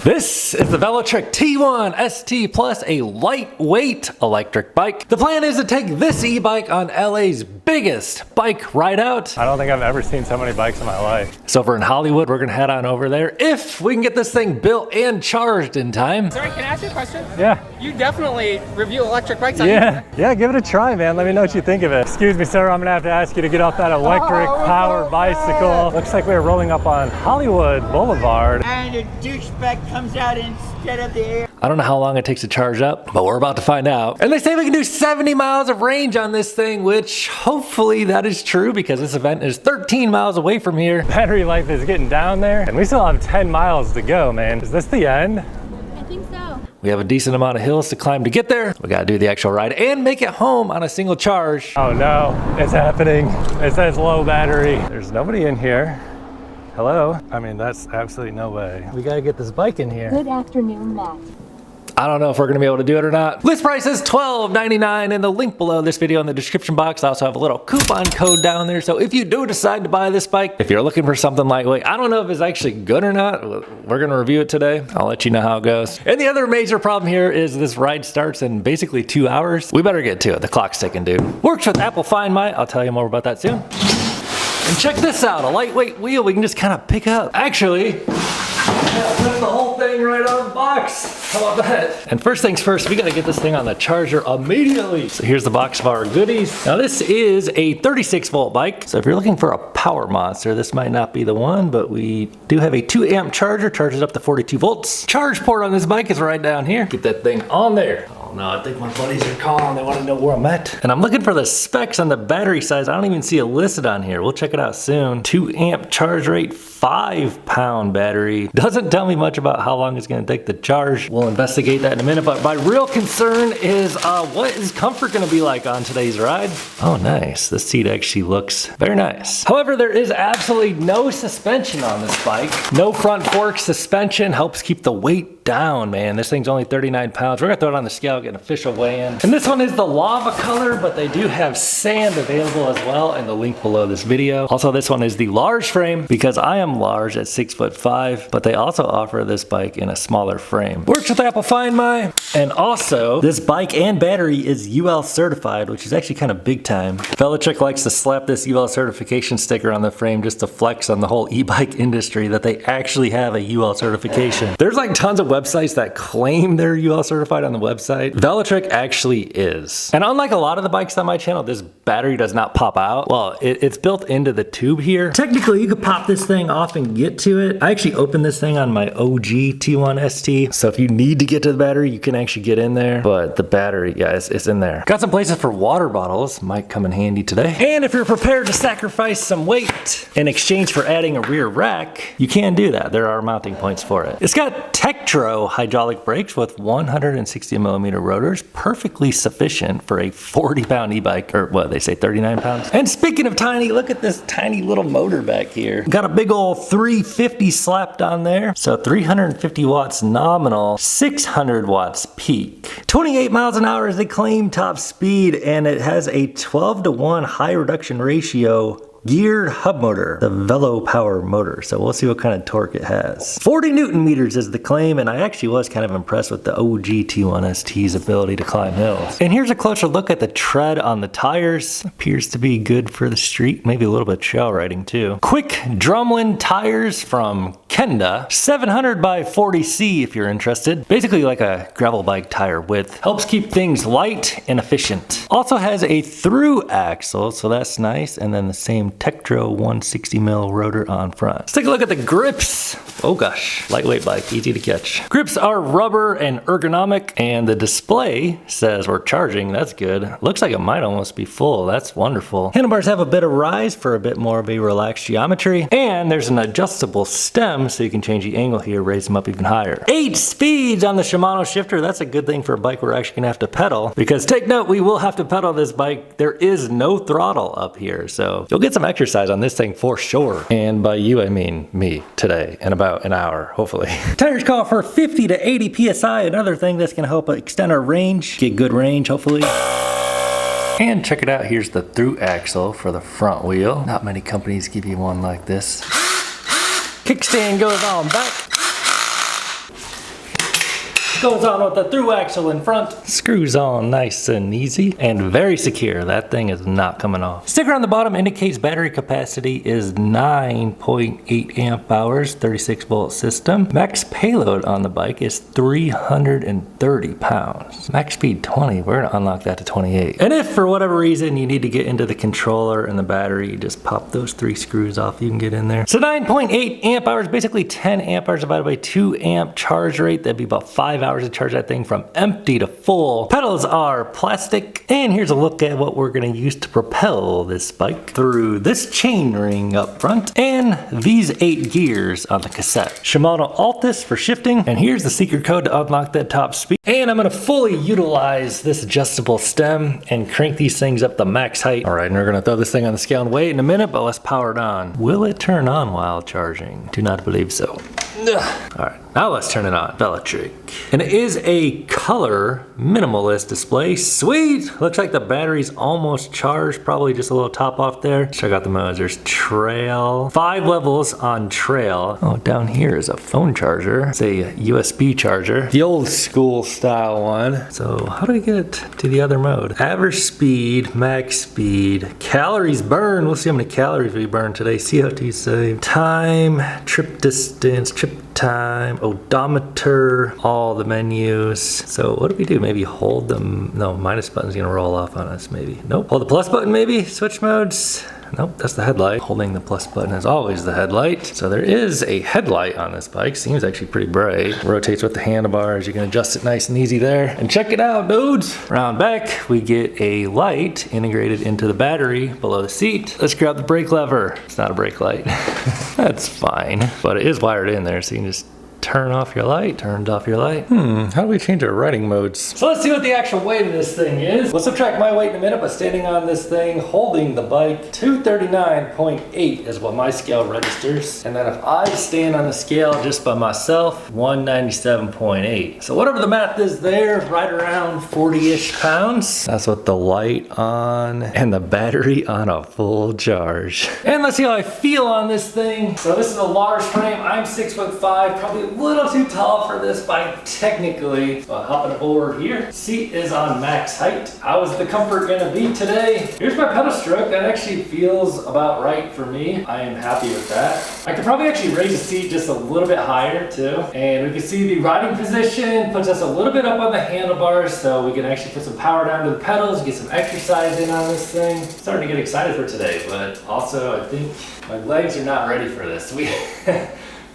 This is the Velotric T1ST Plus, a lightweight electric bike. The plan is to take this e-bike on LA's biggest bike ride out. I don't think I've ever seen so many bikes in my life. So if we're in Hollywood, we're gonna head on over there if we can get this thing built and charged in time. Sorry, can I ask you a question? Yeah. You definitely review electric bikes on Yeah, give it a try, man. Let me know what you think of it. Excuse me, sir, I'm gonna have to ask you to get off that electric powered bicycle. Looks like we're rolling up on Hollywood Boulevard. And a douchebag comes out instead of the air. I don't know how long it takes to charge up, but we're about to find out. And they say we can do 70 miles of range on this thing, which hopefully that is true because this event is 13 miles away from here. Battery life is getting down there, and we still have 10 miles to go, man. Is this the end? I think so. We have a decent amount of hills to climb to get there. We gotta do the actual ride and make it home on a single charge. Oh no, it's happening. It says low battery. There's nobody in here. Hello? I mean, that's absolutely no way. We gotta get this bike in here. Good afternoon, Matt. I don't know if we're gonna be able to do it or not. List price is $12.99 and the link below this video in the description box. I also have a little coupon code down there. So if you do decide to buy this bike, if you're looking for something lightweight, I don't know if it's actually good or not. We're gonna review it today. I'll let you know how it goes. And the other major problem here is this ride starts in basically 2 hours. We better get to it. The clock's ticking, dude. Works with Apple Find My. I'll tell you more about that soon. And check this out, a lightweight wheel we can just kind of pick up. Actually, put the whole thing right on the box. How about that? And first things first, we gotta get this thing on the charger immediately. So here's the box of our goodies. Now this is a 36 volt bike. So if you're looking for a power monster, this might not be the one, but we do have a 2 amp charger, charges up to 42 volts. Charge port on this bike is right down here. Get that thing on there. No, I think my buddies are calling. They want to know where I'm at. And I'm looking for the specs on the battery size. I don't even see it listed on here. We'll check it out soon. 2 amp charge rate, 5 pound battery. Doesn't tell me much about how long it's going to take to charge. We'll investigate that in a minute. But my real concern is what is comfort going to be like on today's ride? Oh, nice. The seat actually looks very nice. However, there is absolutely no suspension on this bike. No front fork suspension. Helps keep the weight down, man. This thing's only 39 pounds. We're gonna throw it on the scale, get an official weigh-in. And this one is the lava color, but they do have sand available as well in the link below this video. Also, this one is the large frame because I am large at 6'5", but they also offer this bike in a smaller frame. Works with Apple Find My. And also, this bike and battery is UL certified, which is actually kind of big time. Velotric likes to slap this UL certification sticker on the frame just to flex on the whole e-bike industry that they actually have a UL certification. There's like tons of websites that claim they're UL certified on the website. Velotric actually is. And unlike a lot of the bikes on my channel, this battery does not pop out. Well, it's built into the tube here. Technically, you could pop this thing off and get to it. I actually opened this thing on my OG T1ST. So if you need to get to the battery, you can actually get in there. But the battery, yeah, it's in there. Got some places for water bottles. Might come in handy today. And if you're prepared to sacrifice some weight in exchange for adding a rear rack, you can do that. There are mounting points for it. It's got Tektro hydraulic brakes with 160 millimeter rotors, perfectly sufficient for a 40 pound e-bike, or what they say 39 pounds. And speaking of tiny, look at this tiny little motor back here. Got a big old 350 slapped on there. So 350 watts nominal, 600 watts peak. 28 miles an hour is the claim top speed, and it has a 12:1 high reduction ratio geared hub motor, the Velo Power motor. So we'll see what kind of torque it has. 40 Newton meters is the claim, and I actually was kind of impressed with the OG T1ST's ability to climb hills. And here's a closer look at the tread on the tires. Appears to be good for the street, maybe a little bit of trail riding too. Quick drumlin tires from Kenda, 700 by 40C if you're interested. Basically like a gravel bike tire width. Helps keep things light and efficient. Also has a through axle, so that's nice, and then the same Tektro 160 mil rotor on front. Let's take a look at the grips. Oh gosh, lightweight bike, easy to catch. Grips are rubber and ergonomic, and the display says we're charging. That's good. Looks like it might almost be full. That's wonderful. Handlebars have a bit of rise for a bit more of a relaxed geometry, and there's an adjustable stem so you can change the angle here, raise them up even higher. 8 speeds on the Shimano shifter. That's a good thing for a bike we're actually gonna have to pedal, because take note, we will have to pedal this bike. There is no throttle up here, so you'll get some exercise on this thing for sure. And by you, I mean me today in about an hour, hopefully. Tires call for 50 to 80 PSI, another thing that's gonna help extend our range, get good range, hopefully. And check it out, here's the through axle for the front wheel. Not many companies give you one like this. Kickstand goes on back. Goes on with the through axle in front. Screws on nice and easy and very secure. That thing is not coming off. Sticker on the bottom indicates battery capacity is 9.8 amp hours, 36 volt system. Max payload on the bike is 330 pounds. Max speed 20, we're gonna unlock that to 28. And if for whatever reason you need to get into the controller and the battery, you just pop those 3 screws off, you can get in there. So 9.8 amp hours, basically 10 amp hours divided by 2 amp charge rate. That'd be about 5 hours to charge that thing from empty to full. Pedals are plastic, and here's a look at what we're gonna use to propel this bike through this chain ring up front and these 8 gears on the cassette. Shimano Altus for shifting, and here's the secret code to unlock that top speed. And I'm gonna fully utilize this adjustable stem and crank these things up to max height. All right, and we're gonna throw this thing on the scale and weigh it in a minute, but let's power it on. Will it turn on while charging? Do not believe so. All right, now let's turn it on. Velotric. And it is a color minimalist display. Sweet! Looks like the battery's almost charged, probably just a little top off there. Check out the modes. There's trail. 5 levels on trail. Oh, down here is a phone charger. It's a USB charger. The old school style one. So how do we get it to the other mode? Average speed, max speed, calories burned. We'll see how many calories we burn today. CO2 saved. Time, trip distance, trip time, odometer, all the menus. So what do we do? Maybe hold them. No, minus button's gonna roll off on us maybe. Nope. Hold the plus button maybe. Switch modes. Nope, that's the headlight. Holding the plus button is always the headlight. So there is a headlight on this bike. Seems actually pretty bright. Rotates with the handlebars. You can adjust it nice and easy there. And check it out, dudes. Round back, we get a light integrated into the battery below the seat. Let's grab the brake lever. It's not a brake light. That's fine. But it is wired in there, so you can just turn off your light, turned off your light. How do we change our riding modes? So let's see what the actual weight of this thing is. We'll subtract my weight in a minute, but standing on this thing, holding the bike, 239.8 is what my scale registers. And then if I stand on the scale just by myself, 197.8. So whatever the math is there, right around 40-ish pounds. That's with the light on and the battery on a full charge. And let's see how I feel on this thing. So this is a large frame. I'm 6'5", probably a little too tall for this bike technically. So hopping over here. Seat is on max height. How is the comfort gonna be today? Here's my pedal stroke. That actually feels about right for me. I am happy with that. I could probably actually raise the seat just a little bit higher too. And we can see the riding position puts us a little bit up on the handlebars, so we can actually put some power down to the pedals, get some exercise in on this thing. Starting to get excited for today, but also I think my legs are not ready for this.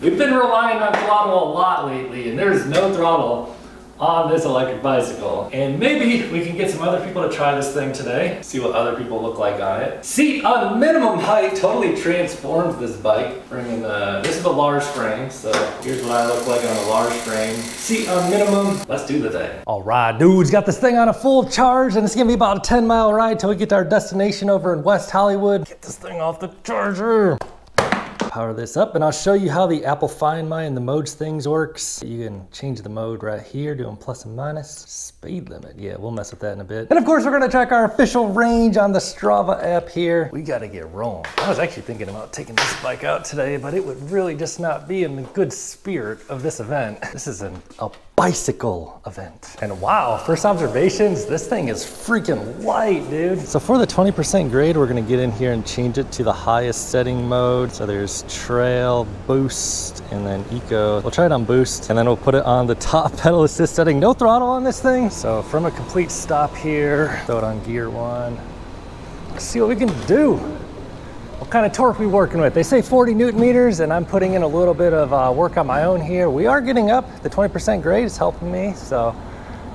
We've been relying on throttle a lot lately, and there's no throttle on this electric bicycle. And maybe we can get some other people to try this thing today, see what other people look like on it. Seat on minimum height totally transforms this bike, bringing this is a large frame, so here's what I look like on a large frame. Seat on minimum, let's do the thing. All right, dudes, got this thing on a full charge, and it's gonna be about a 10-mile ride till we get to our destination over in West Hollywood. Get this thing off the charger. Power this up, and I'll show you how the Apple Find My and the modes things works. You can change the mode right here, doing plus and minus. Speed limit, yeah, we'll mess with that in a bit. And of course, we're gonna check our official range on the Strava app here. We gotta get rolling. I was actually thinking about taking this bike out today, but it would really just not be in the good spirit of this event. This is a bicycle event. And wow, first observations, this thing is freaking light, dude. So for the 20% grade, we're gonna get in here and change it to the highest setting mode. So there's trail, boost, and then eco. We'll try it on boost, and then we'll put it on the top pedal assist setting. No throttle on this thing. So from a complete stop here, throw it on gear 1. Let's see what we can do. What kind of torque we working with? They say 40 Newton meters, and I'm putting in a little bit of work on my own here. We are getting up. The 20% grade is helping me, so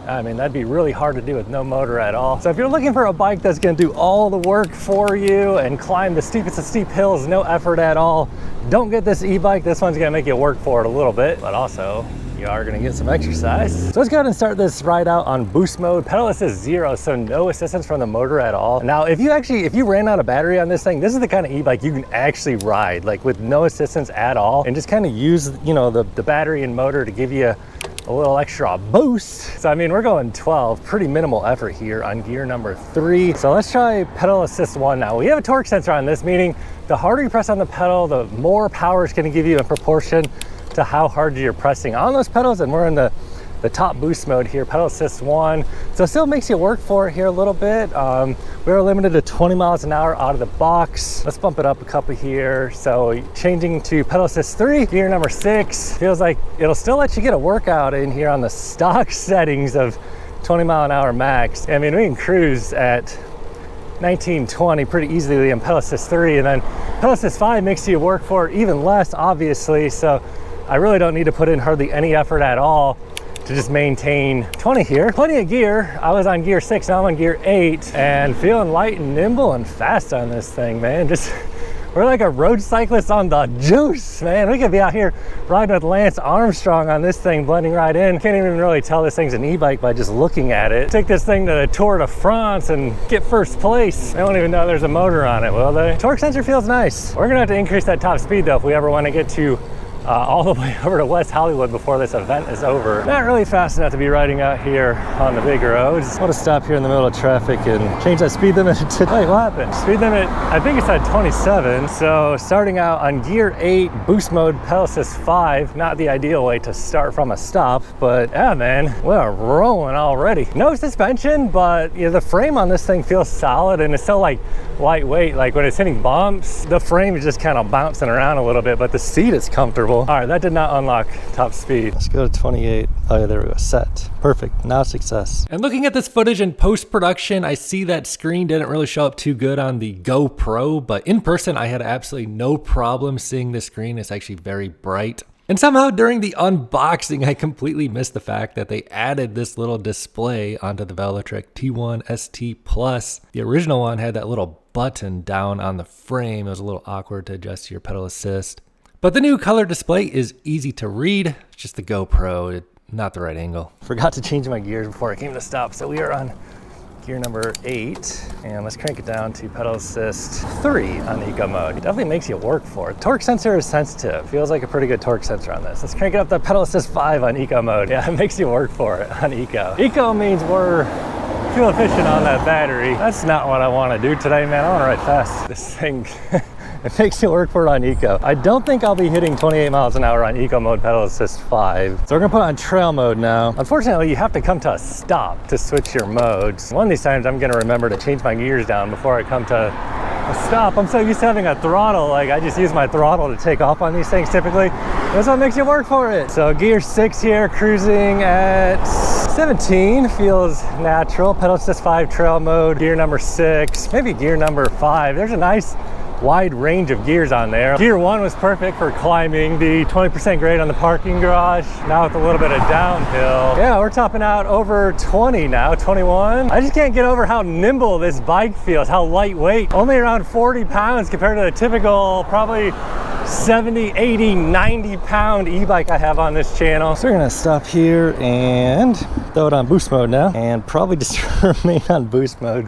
I mean, that'd be really hard to do with no motor at all. So if you're looking for a bike that's gonna do all the work for you and climb the steepest of steep hills, no effort at all, don't get this e-bike. This one's gonna make you work for it a little bit, but also you are gonna get some exercise. So let's go ahead and start this ride out on boost mode. Pedal assist 0, so no assistance from the motor at all. Now, if you ran out of battery on this thing, this is the kind of e-bike you can actually ride, like with no assistance at all, and just kind of use, you know, the battery and motor to give you a little extra boost. So I mean, we're going 12, pretty minimal effort here on gear number 3. So let's try pedal assist 1 now. We have a torque sensor on this, meaning the harder you press on the pedal, the more power it's gonna give you in proportion to how hard you're pressing on those pedals, and we're in the the top boost mode here, pedal assist 1. So it still makes you work for it here a little bit. We are limited to 20 miles an hour out of the box. Let's bump it up a couple here. So changing to pedal assist 3, gear number 6. Feels like it'll still let you get a workout in here on the stock settings of 20 mile an hour max. I mean, we can cruise at 19, 20 pretty easily in pedal assist 3, and then pedal assist 5 makes you work for it even less, obviously. So I really don't need to put in hardly any effort at all to just maintain 20 here. Plenty of gear. I was on gear 6, now I'm on gear 8, and feeling light and nimble and fast on this thing, man. We're like a road cyclist on the juice, man. We could be out here riding with Lance Armstrong on this thing, blending right in. Can't even really tell this thing's an e-bike by just looking at it. Take this thing to the Tour de France and get first place. They don't even know there's a motor on it, will they? Torque sensor feels nice. We're gonna have to increase that top speed though if we ever want to get to all the way over to West Hollywood before this event is over. Not really fast enough to be riding out here on the big roads. I want to stop here in the middle of traffic and change that speed limit to, wait, what happened? Speed limit, I think it's at 27. So starting out on gear 8, boost mode, pedal assist 5, not the ideal way to start from a stop, but yeah, man, we're rolling already. No suspension, but the frame on this thing feels solid, and it's still like lightweight. Like when it's hitting bumps, the frame is just kind of bouncing around a little bit, but the seat is comfortable. All right, that did not unlock top speed. Let's go to 28. Oh yeah, there we go, set. Perfect, now success. And looking at this footage in post-production, I see that screen didn't really show up too good on the GoPro, but in person, I had absolutely no problem seeing the screen. It's actually very bright. And somehow during the unboxing, I completely missed the fact that they added this little display onto the Velotric T1ST Plus. The original one had that little button down on the frame. It was a little awkward to adjust your pedal assist. But the new color display is easy to read. It's just the GoPro, not the right angle. Forgot to change my gears before I came to stop, so we are on gear number 8, and let's crank it down to pedal assist 3 on eco mode. It definitely makes you work for it. Torque sensor is sensitive. Feels like a pretty good torque sensor on this. Let's crank it up to pedal assist 5 on eco mode. Yeah, it makes you work for it on eco. Eco means we're fuel efficient on that battery. That's not what I want to do today, man. I want to ride fast. This thing, it makes you work for it on eco. I don't think I'll be hitting 28 miles an hour on eco mode pedal assist 5. So we're gonna put on trail mode now. Unfortunately, you have to come to a stop to switch your modes. One of these times I'm gonna remember to change my gears down before I come to a stop. I'm so used to having a throttle, like I just use my throttle to take off on these things typically. That's what makes you work for it. So gear 6 here, cruising at 17, feels natural. Pedal assist 5 trail mode, gear number 6, maybe gear number 5. There's a nice wide range of gears on there. Gear 1 was perfect for climbing the 20% grade on the parking garage. Now with a little bit of downhill. Yeah, we're topping out over 20 now, 21. I just can't get over how nimble this bike feels, how lightweight. Only around 40 pounds compared to the typical probably 70, 80, 90 pound e-bike I have on this channel. So we're gonna stop here and throw it on boost mode now, and probably just remain on boost mode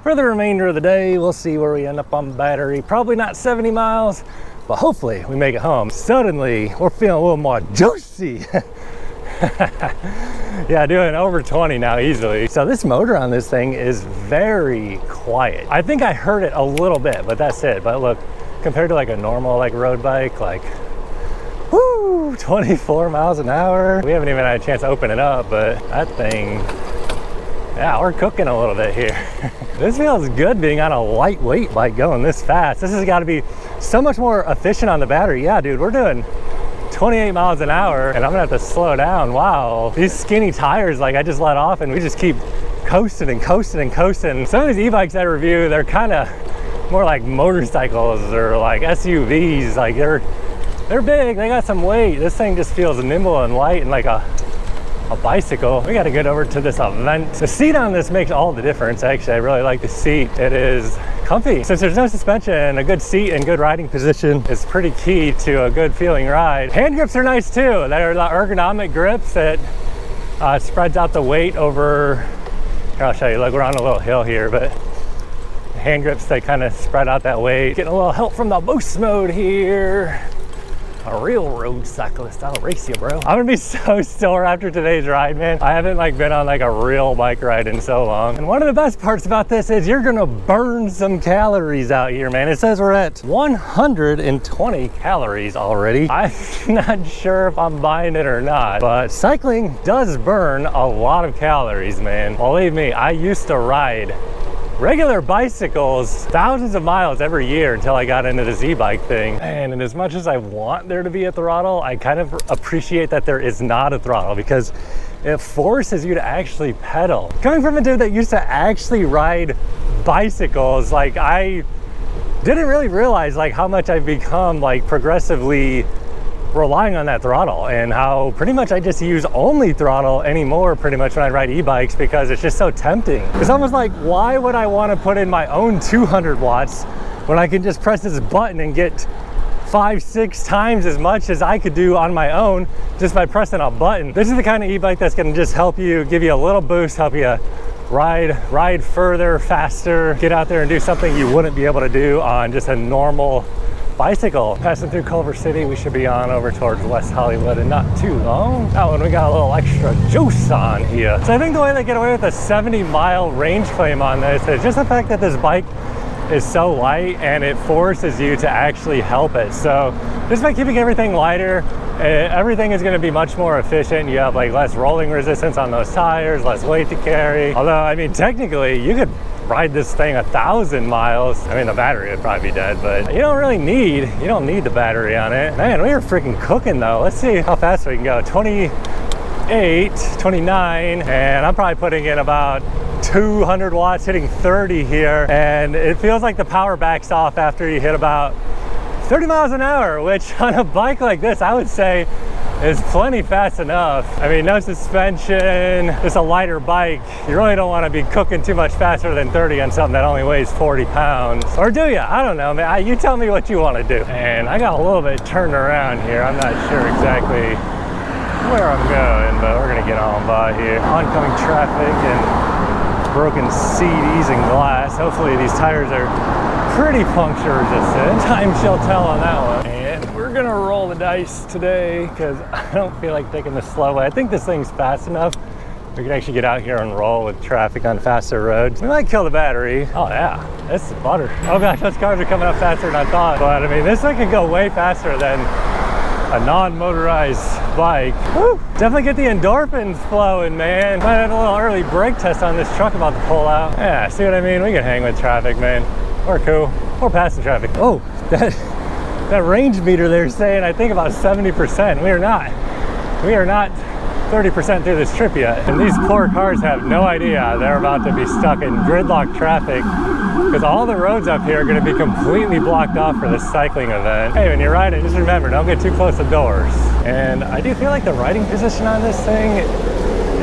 for the remainder of the day. We'll see where we end up on battery. Probably not 70 miles, but hopefully we make it home. Suddenly, we're feeling a little more juicy. Yeah, doing over 20 now easily. So this motor on this thing is very quiet. I think I heard it a little bit, but that's it. But look, compared to like a normal like road bike, like, whoo, 24 miles an hour. We haven't even had a chance to open it up, but that thing, yeah, we're cooking a little bit here. This feels good being on a lightweight bike going this fast. This has got to be so much more efficient on the battery. Yeah, dude, we're doing 28 miles an hour and I'm gonna have to slow down. Wow, these skinny tires, like I just let off and we just keep coasting and coasting and coasting. Some of these e-bikes I review, they're kind of more like motorcycles or like SUVs. Like they're big, they got some weight. This thing just feels nimble and light and like a bicycle. We got to get over to this event. The seat on this makes all the difference. Actually, I really like the seat. It is comfy. Since there's no suspension, a good seat and good riding position is pretty key to a good feeling ride. Hand grips are nice too. They're the ergonomic grips that spreads out the weight over. Here, I'll show you. Look, we're on a little hill here, but hand grips, they kind of spread out that weight. Getting a little help from the boost mode here. A real road cyclist. I'll race you, bro. I'm gonna be so sore after today's ride, man. I haven't like been on like a real bike ride in so long. And one of the best parts about this is you're gonna burn some calories out here, man. It says we're at 120 calories already. I'm not sure if I'm buying it or not, but cycling does burn a lot of calories, man. Believe me, I used to ride regular bicycles thousands of miles every year until I got into this e-bike thing. And as much as I want there to be a throttle, I kind of appreciate that there is not a throttle because it forces you to actually pedal. Coming from a dude that used to actually ride bicycles, like I didn't really realize like how much I've become like progressively relying on that throttle, and how pretty much I just use only throttle anymore pretty much when I ride e-bikes because it's just so tempting. It's almost like, why would I want to put in my own 200 watts when I can just press this button and get 5-6 times as much as I could do on my own just by pressing a button. This is the kind of e-bike that's going to just help you, give you a little boost, help you ride further, faster, get out there and do something you wouldn't be able to do on just a normal bicycle. Passing through Culver City, we should be on over towards West Hollywood in not too long. That one we got a little extra juice on here. So I think the way they get away with a 70-mile range claim on this is just the fact that this bike is so light and it forces you to actually help it. So just by keeping everything lighter, everything is going to be much more efficient. You have like less rolling resistance on those tires, less weight to carry. Although, I mean, technically you could ride this thing 1,000 miles. I mean, the battery would probably be dead, but you don't need the battery on it. Man, we are freaking cooking though. Let's see how fast we can go. 28, 29, and I'm probably putting in about 200 watts, hitting 30 here, and it feels like the power backs off after you hit about 30 miles an hour, which on a bike like this, I would say is plenty fast enough. I mean, no suspension, just a lighter bike. You really don't want to be cooking too much faster than 30 on something that only weighs 40 pounds. Or do you? I don't know, man. You tell me what you want to do. And I got a little bit turned around here. I'm not sure exactly where I'm going, but we're gonna get on by here. Oncoming traffic and broken CDs and glass. Hopefully these tires are pretty puncture resistant. Time shall tell on that one. And we're gonna roll the dice today because I don't feel like taking the slow way. I think this thing's fast enough. We can actually get out here and roll with traffic on faster roads. We might kill the battery. Oh yeah, this is butter. Oh gosh, those cars are coming up faster than I thought. But I mean, this thing can go way faster than a non-motorized bike. Woo! Definitely get the endorphins flowing, man. Might have a little early brake test on this truck about to pull out. Yeah, see what I mean? We can hang with traffic, man. We're cool. We're passing traffic. Oh, that range meter they're saying, I think about 70%. We are not 30% through this trip yet. And these poor cars have no idea they're about to be stuck in gridlock traffic because all the roads up here are going to be completely blocked off for this cycling event. Hey, when you're riding, just remember, don't get too close to doors. And I do feel like the riding position on this thing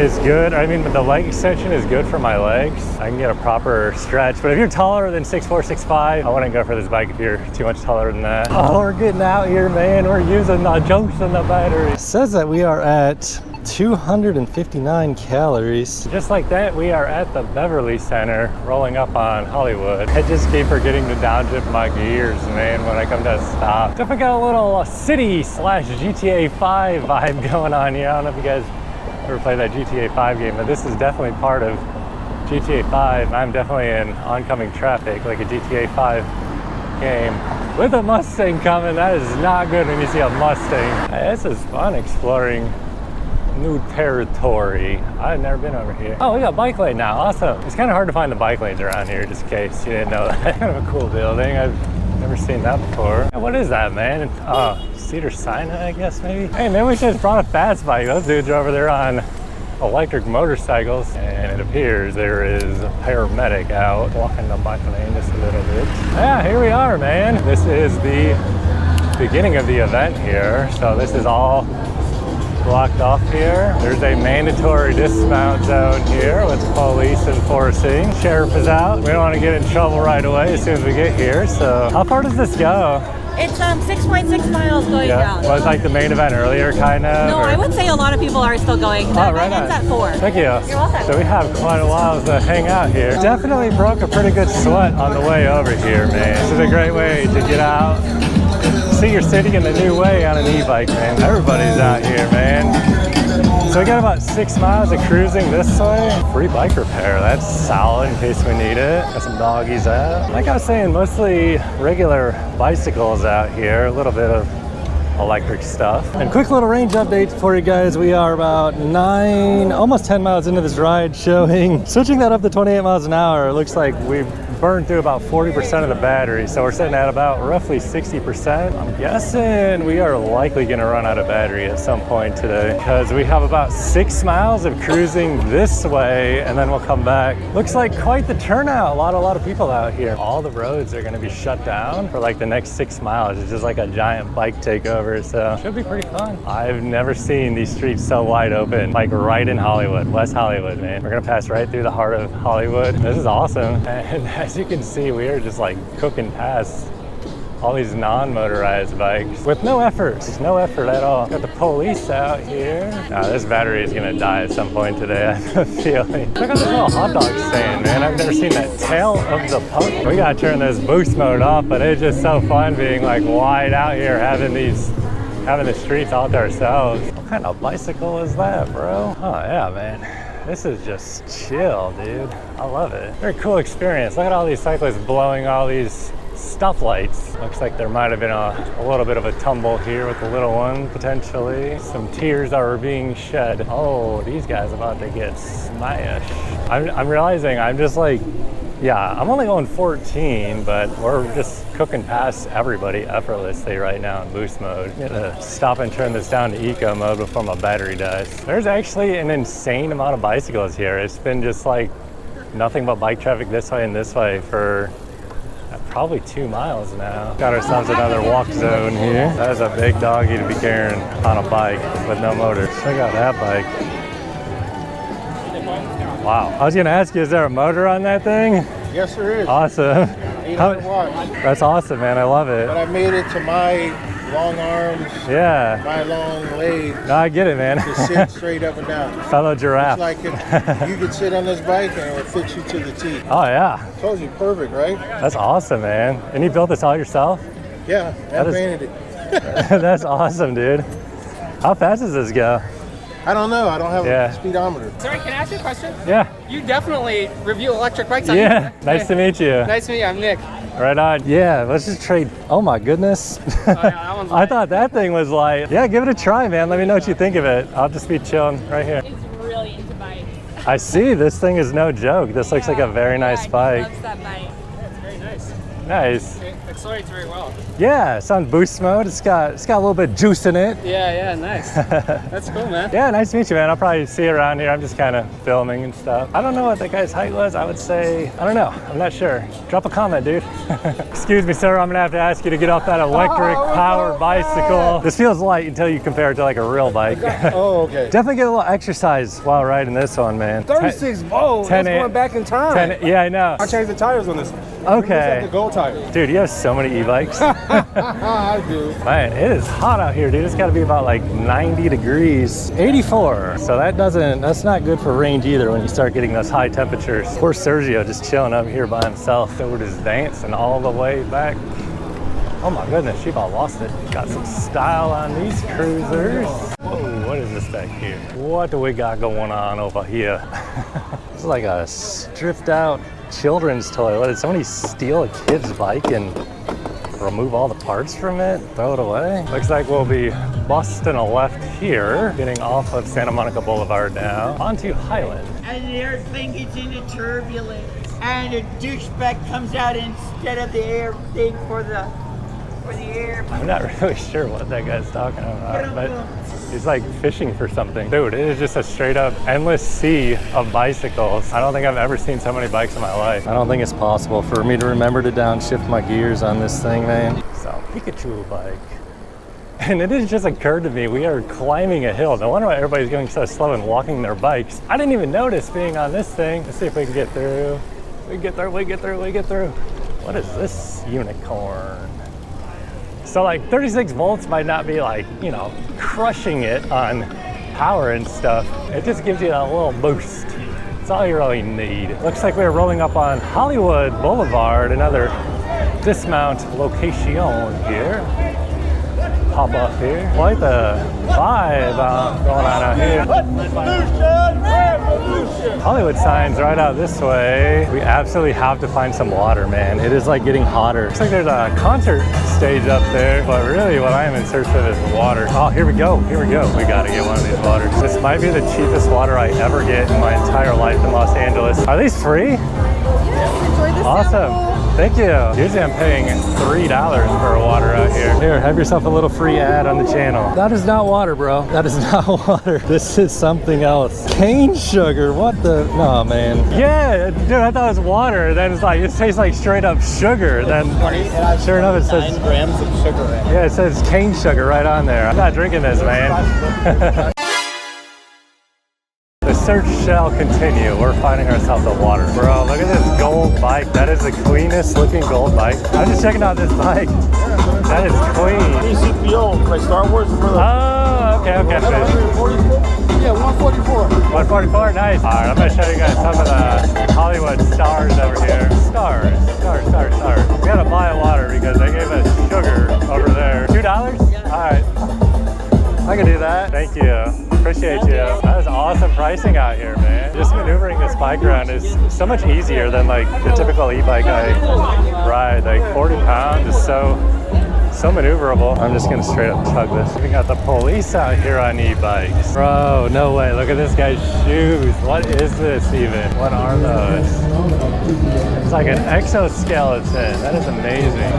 is good. I mean, the leg extension is good for my legs. I can get a proper stretch, but if you're taller than 6'4", 6'5", I wouldn't go for this bike if you're too much taller than that. Oh, we're getting out here, man. We're using the juice in the battery. It says that we are at 259 calories. Just like that, we are at the Beverly Center rolling up on Hollywood. I just keep forgetting to downshift my gears, man, when I come to a stop. Definitely got a little city/GTA 5 vibe going on here. I don't know if you guys ever played that GTA 5 game, but this is definitely part of GTA 5. I'm definitely in oncoming traffic like a GTA 5 game with a Mustang coming. That is not good when you see a Mustang. Hey, this is fun exploring new territory. I've never been over here. Oh, we got bike lane now. Awesome. It's kind of hard to find the bike lanes around here, just in case you didn't know that. Kind of a cool building. I've never seen that before. What is that, man? Cedar Sinai, I guess, maybe? Hey, man, we should have brought a fast bike. Those dudes are over there on electric motorcycles, and it appears there is a paramedic out walking the bike lane just a little bit. Yeah, here we are, man. This is the beginning of the event here, so this is all blocked off here. There's a mandatory dismount zone here with police enforcing. Sheriff is out. We don't want to get in trouble right away as soon as we get here. So how far does this go? It's 6.6 miles going down. Was like the main event earlier, kind of? No, I would say a lot of people are still going. The event ends at 4. Thank you. You're welcome. So we have quite a while to hang out here. Definitely broke a pretty good sweat on the way over here, man. This is a great way to get out, see your city in a new way on an e-bike, man. Everybody's out here, man. So we got about 6 miles of cruising this way. Free bike repair, that's solid in case we need it. Got some doggies out. Like I was saying, mostly regular bicycles out here. A little bit of electric stuff. And quick little range update for you guys. We are about 9, almost 10 miles into this ride, showing switching that up to 28 miles an hour. It looks like we've burned through about 40% of the battery, so we're sitting at about roughly 60%. I'm guessing we are likely going to run out of battery at some point today, because we have about 6 miles of cruising this way, and then we'll come back. Looks like quite the turnout. A lot of people out here. All the roads are going to be shut down for like the next 6 miles. It's just like a giant bike takeover, so should be pretty fun. I've never seen these streets so wide open, like right in Hollywood, West Hollywood, man. We're gonna pass right through the heart of Hollywood. This is awesome. And as you can see, we are just like cooking past all these non-motorized bikes with no effort. Just no effort at all. Got the police out here. This battery is gonna die at some point today, I have a feeling. Look at this little hot dog stand, man. I've never seen that tail of the punk. We gotta turn this boost mode off, but it's just so fun being like wide out here, having the streets all to ourselves. What kind of bicycle is that, bro? Oh yeah, man. This is just chill, dude. I love it. Very cool experience. Look at all these cyclists blowing all these stop lights. Looks like there might have been a little bit of a tumble here with the little one, potentially. Some tears are being shed. Oh, these guys about to get smashed. I'm realizing I'm just like, yeah, I'm only going 14, but we're just cooking past everybody effortlessly right now in boost mode. I'm gonna stop and turn this down to eco mode before my battery dies. There's actually an insane amount of bicycles here. It's been just like nothing but bike traffic this way and this way for probably 2 miles now. Got ourselves another walk zone here. That is a big doggy to be carrying on a bike with no motor. Check out that bike. Wow. I was gonna ask you, is there a motor on that thing? Yes, there is. Awesome. 800 watts. That's awesome, man. I love it. But I made it to my long arms, Yeah. my long legs, No, I get it, man. to sit straight up and down. Fellow giraffe. It's like if you could sit on this bike and it would fit you to the T. Oh, yeah. Told you, perfect, right? That's awesome, man. And you built this all yourself? Yeah, That I is- painted it. That's awesome, dude. How fast does this go? I don't know. I don't have Yeah. a speedometer. Sorry, can I ask you a question? Yeah. You definitely review electric bikes on Yeah. YouTube. Nice to meet you. Nice to meet you. I'm Nick. Right on. Yeah, let's just trade. Oh my goodness. Yeah, that one's I thought that thing was light. Yeah, give it a try, man. Let me know what you think of it. I'll just be chilling right here. He's really into bikes. I see. This thing is no joke. This looks like a very nice He bike. loves that bike. It's very nice. Nice. It accelerates very well. Yeah, it's on boost mode. It's got a little bit of juice in it. Yeah, nice. That's cool, man. Yeah, nice to meet you, man. I'll probably see you around here. I'm just kind of filming and stuff. I don't know what that guy's height was. I would say, I don't know. I'm not sure. Drop a comment, dude. Excuse me, sir. I'm gonna have to ask you to get off that electric powered bicycle. This feels light until you compare it to like a real bike. Oh, okay. Definitely get a little exercise while riding this one, man. 36 volts. 10 That's going back in time. Yeah, I know. I changed the tires on this one. Okay. The gold tire. Dude, you have so many e-bikes. I do. Man, it is hot out here, dude. It's got to be about like 90 degrees. 84. So that's not good for range either when you start getting those high temperatures. Poor Sergio just chilling up here by himself. So we're just dancing all the way back. Oh my goodness, she about lost it. Got some style on these cruisers. Whoa, what is this back here? What do we got going on over here? It's like a stripped out children's toy. What, did somebody steal a kid's bike and remove all the parts from it, throw it away? Looks like we'll be busting a left here, getting off of Santa Monica Boulevard now, onto Highland. And the everything gets into turbulence. And a douchebag comes out instead of the air thing for the air. I'm not really sure what that guy's talking about, but he's like fishing for something. Dude, it is just a straight up endless sea of bicycles. I don't think I've ever seen so many bikes in my life. I don't think it's possible for me to remember to downshift my gears on this thing, man. So, Pikachu bike. And it has just occurred to me, we are climbing a hill. No wonder why everybody's going so slow and walking their bikes. I didn't even notice being on this thing. Let's see if we can get through. We get through. What is this unicorn? So like 36 volts might not be like, you know, crushing it on power and stuff. It just gives you a little boost. That's all you really need. Looks like we're rolling up on Hollywood Boulevard, another dismount location here. pop off here. Quite the vibe going on out here. Hollywood signs right out this way. We absolutely have to find some water, man. It is like getting hotter. Looks like there's a concert stage up there, but really what I am in search of is water. Oh, here we go. Here we go. We gotta get one of these waters. This might be the cheapest water I ever get in my entire life in Los Angeles. Are these free? Yes, enjoy the Awesome. sample. Thank you. Usually I'm paying $3 for a water out here. Here, have yourself a little free ad on the channel. That is not water, bro. That is not water. This is something else. Cane sugar. What the? No, man. Yeah, dude, I thought it was water. Then it's like, it tastes like straight up sugar. Then sure enough, it says 9 grams of sugar in it. yeah, it says cane sugar right on there. I'm not drinking this, man. The search shall continue. We're finding ourselves a water. Bro, look at this gold bike. That is the cleanest looking gold bike. I'm just checking out this bike. That is clean. CPO, like Star Wars. Oh, okay. Yeah, 144. 144, nice. All right, I'm gonna show you guys some of the Hollywood stars over here. Stars. We gotta buy a water because they gave us sugar over there. $2? All right. I can do that. Thank you. Appreciate you. That is awesome pricing out here, man. Just maneuvering this bike around is so much easier than like the typical e-bike I ride. Like 40 pounds is so maneuverable. I'm just gonna straight up chug this. We got the police out here on e-bikes. Bro, no way. Look at this guy's shoes. What is this even? What are those? It's like an exoskeleton. That is amazing.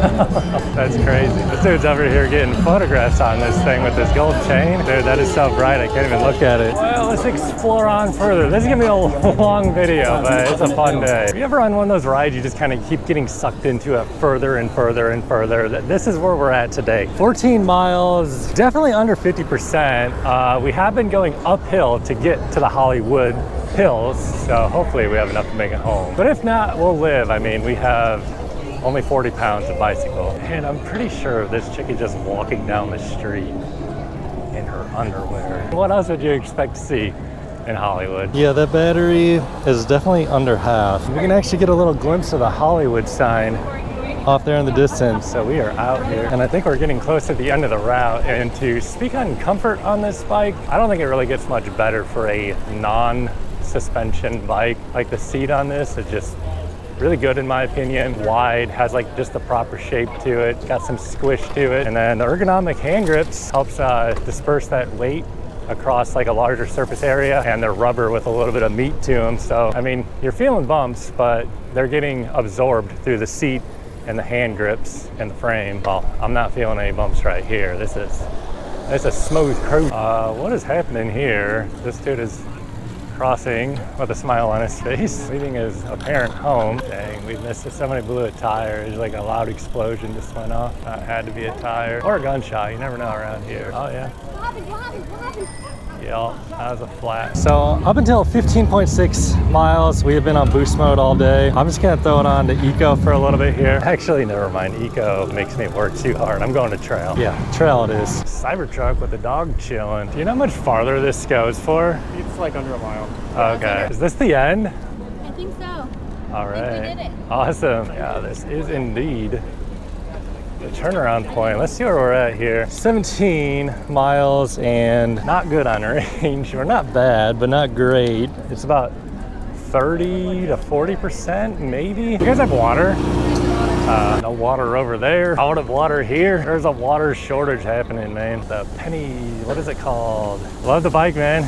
That's crazy. This dude's over here getting photographs on this thing with this gold chain. Dude, that is so bright, I can't even look at it. Well, let's explore on further. This is gonna be a long video, but it's a fun day. If you ever on one of those rides, you just kind of keep getting sucked into it further and further and further. This is where we're at today. 14 miles, definitely under 50%. We have been going uphill to get to the Hollywood Hills, so hopefully we have enough to make it home. But if not, we'll live. I mean, we have only 40 pounds of bicycle. And I'm pretty sure this chick is just walking down the street in her underwear. What else would you expect to see in Hollywood? Yeah, that battery is definitely under half. We can actually get a little glimpse of the Hollywood sign off there in the distance. So we are out here and I think we're getting close to the end of the route. And to speak on comfort on this bike, I don't think it really gets much better for a non-suspension bike. Like the seat on this is just really good in my opinion. Wide, has like just the proper shape to it, got some squish to it. And then the ergonomic hand grips helps disperse that weight across like a larger surface area, and they're rubber with a little bit of meat to them. So, I mean, you're feeling bumps, but they're getting absorbed through the seat and the hand grips and the frame. Well, I'm not feeling any bumps right here. This is a smooth cruise. What is happening here? This dude is crossing with a smile on his face, leaving his apparent home. Dang, we missed it. Somebody blew a tire. There's like a loud explosion just went off. Had to be a tire or a gunshot. You never know around here. Oh yeah. What happened? Yeah, that was a flat. So up until 15.6 miles, we have been on boost mode all day. I'm just gonna throw it on to eco for a little bit here. Actually, never mind. Eco makes me work too hard. I'm going to trail. Yeah, trail it is. Cybertruck with the dog chilling. Do you know how much farther this goes for? It's like under a mile. Okay. Is this the end? I think so. All right. I think we did it. Awesome. Yeah, this is indeed the turnaround point. Let's see where we're at here. 17 miles and not good on range. We're not bad, but not great. It's about 30 to 40% maybe. You guys have water? No water over there. Out of water here. There's a water shortage happening, man. The penny, what is it called? Love the bike, man.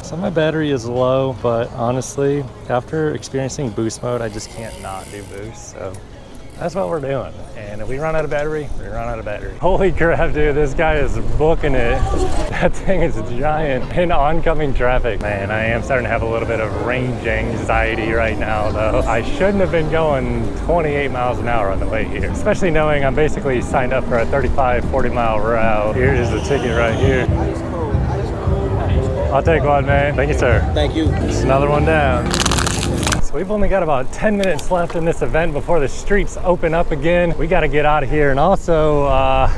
So my battery is low, but honestly, after experiencing boost mode, I just can't not do boost. So that's what we're doing. And if we run out of battery, we run out of battery. Holy crap, dude, this guy is booking it. That thing is giant in oncoming traffic. Man, I am starting to have a little bit of range anxiety right now, though. I shouldn't have been going 28 miles an hour on the way here, especially knowing I'm basically signed up for a 35, 40 mile route. Here is the ticket right here. I'll take one, man. Thank you, sir. Thank you. Just another one down. So we've only got about 10 minutes left in this event before the streets open up again. We got to get out of here. And also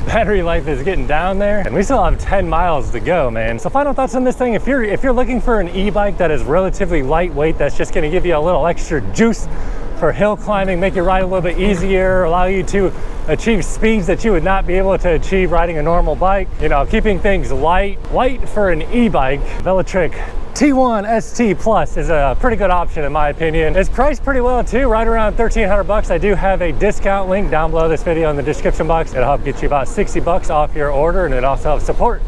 battery life is getting down there and we still have 10 miles to go, man. So final thoughts on this thing. If you're looking for an e-bike that is relatively lightweight, that's just going to give you a little extra juice for hill climbing, make your ride a little bit easier, allow you to achieve speeds that you would not be able to achieve riding a normal bike. You know, keeping things light for an e-bike. Velotric T1ST Plus is a pretty good option in my opinion. It's priced pretty well too, right around 1,300 bucks. I do have a discount link down below this video in the description box. It'll help get you about 60 bucks off your order, and it also helps support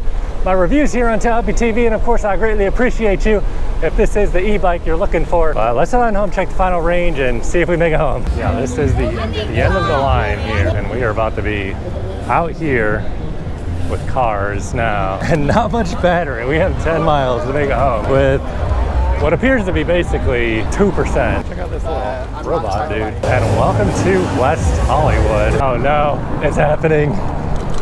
my reviews here on Tail Happy TV. And of course, I greatly appreciate you if this is the e-bike you're looking for. Let's head on home, check the final range, and see if we make it home. Yeah, this is the end of the line here, and we are about to be out here with cars now, and not much battery. We have 10 miles to make it home with what appears to be basically 2%. Check out this little robot, dude. And welcome to West Hollywood. Oh no, it's happening.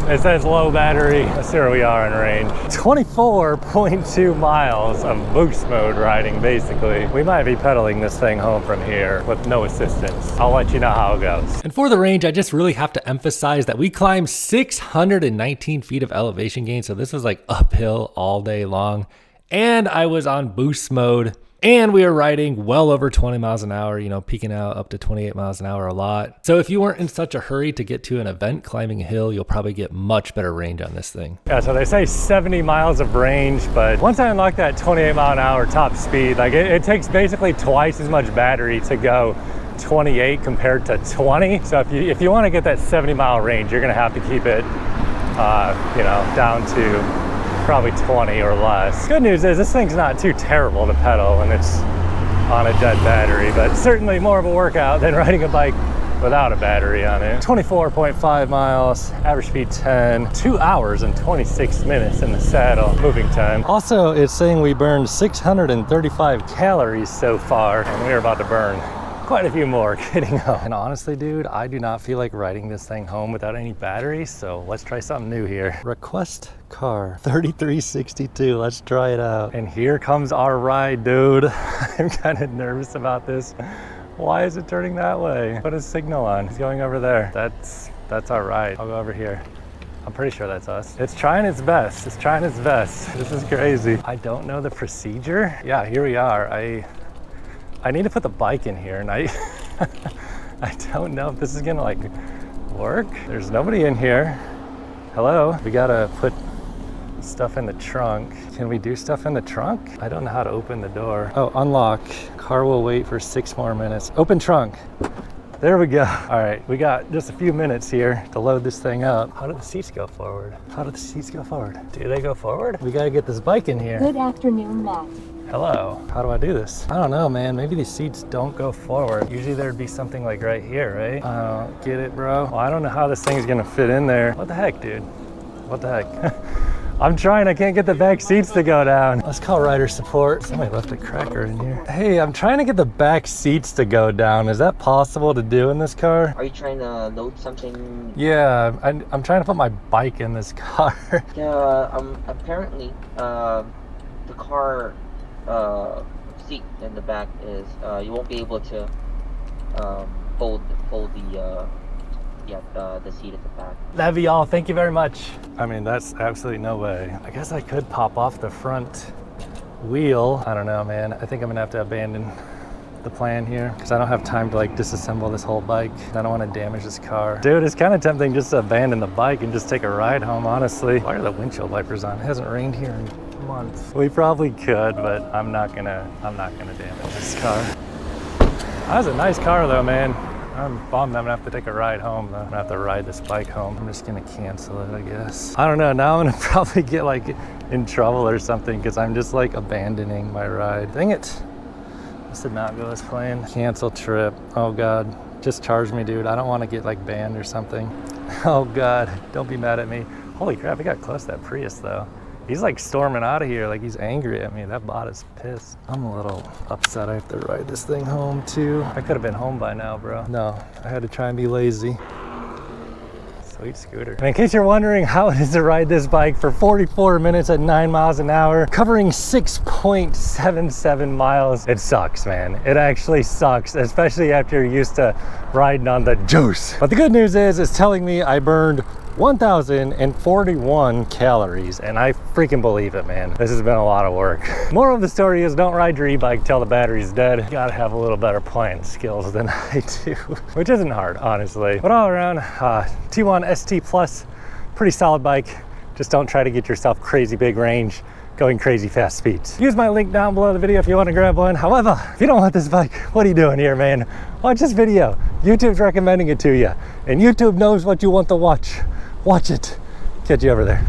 It says low battery. Let's see where we are in range. 24.2 miles of boost mode riding, basically. We might be pedaling this thing home from here with no assistance. I'll let you know how it goes. And for the range, I just really have to emphasize that we climbed 619 feet of elevation gain. So this was like uphill all day long. And I was on boost mode. And we were riding well over 20 miles an hour, you know, peaking out up to 28 miles an hour a lot. So if you weren't in such a hurry to get to an event climbing a hill, you'll probably get much better range on this thing. Yeah, so they say 70 miles of range, but once I unlock that 28 mile an hour top speed, like it takes basically twice as much battery to go 28 compared to 20. So if you want to get that 70 mile range, you're going to have to keep it, you know, down to probably 20 or less. Good news is this thing's not too terrible to pedal when it's on a dead battery, but certainly more of a workout than riding a bike without a battery on it. 24.5 miles, average speed 10, 2 hours and 26 minutes in the saddle, moving time. Also, it's saying we burned 635 calories so far, and we're about to burn quite a few more getting home. And honestly, dude, I do not feel like riding this thing home without any batteries, so let's try something new here. Request car 3362. Let's try it out. And here comes our ride, dude. I'm kind of nervous about this. Why is it turning that way? Put a signal on. It's going over there. That's our ride. I'll go over here. I'm pretty sure that's us. It's trying its best. It's trying its best. This is crazy. I don't know the procedure. Yeah, here we are. I need to put the bike in here, and I don't know if this is gonna like work. There's nobody in here. Hello? We gotta put stuff in the trunk. Can we do stuff in the trunk? I don't know how to open the door. Oh, unlock. Car will wait for 6 more minutes. Open trunk. There we go. All right, we got just a few minutes here to load this thing up. How do the seats go forward? How do the seats go forward? Do they go forward? We gotta get this bike in here. Good afternoon, Matt. Hello. How do I do this? I don't know, man. Maybe these seats don't go forward. Usually there'd be something like right here, right? I don't get it, bro. Well, I don't know how this thing's gonna fit in there. What the heck, dude? What the heck? I'm trying, I can't get the back seats to go down. Let's call rider support. Somebody left a cracker in here. Hey, I'm trying to get the back seats to go down. Is that possible to do in this car? Are you trying to load something? Yeah, I'm trying to put my bike in this car. Yeah, apparently, the car seat in the back is, you won't be able to fold the seat at the back. That'd be all. Thank you very much. I mean, that's absolutely no way. I guess I could pop off the front wheel. I don't know, man. I think I'm gonna have to abandon the plan here because I don't have time to like disassemble this whole bike. I don't want to damage this car. Dude, it's kind of tempting just to abandon the bike and just take a ride home, honestly. Why are the windshield wipers on? It hasn't rained here in months. We probably could, but I'm not gonna damage this car. That was a nice car though, man. I'm bummed I'm gonna have to take a ride home though. I'm gonna have to ride this bike home. I'm just gonna cancel it, I guess. I don't know, now I'm gonna probably get like in trouble or something because I'm just like abandoning my ride. Dang it. This did not go as planned. Cancel trip. Oh God, just charge me, dude. I don't want to get like banned or something. Oh God, don't be mad at me. Holy crap, we got close to that Prius though. He's like storming out of here, like he's angry at me. That bot is pissed. I'm a little upset I have to ride this thing home too. I could have been home by now, bro. No, I had to try and be lazy. Sweet scooter. And in case you're wondering how it is to ride this bike for 44 minutes at 9 miles an hour, covering 6.77 miles, it sucks, man. It actually sucks, especially after you're used to riding on the juice. But the good news is it's telling me I burned 1,041 calories, and I freaking believe it, man. This has been a lot of work. Moral of the story is don't ride your e-bike till the battery's dead. You gotta have a little better playing skills than I do, which isn't hard, honestly. But all around, T1ST Plus, pretty solid bike. Just don't try to get yourself crazy big range going crazy fast speeds. Use my link down below the video if you want to grab one. However, if you don't want this bike, what are you doing here, man? Watch this video. YouTube's recommending it to you, and YouTube knows what you want to watch. Watch it. Catch you over there.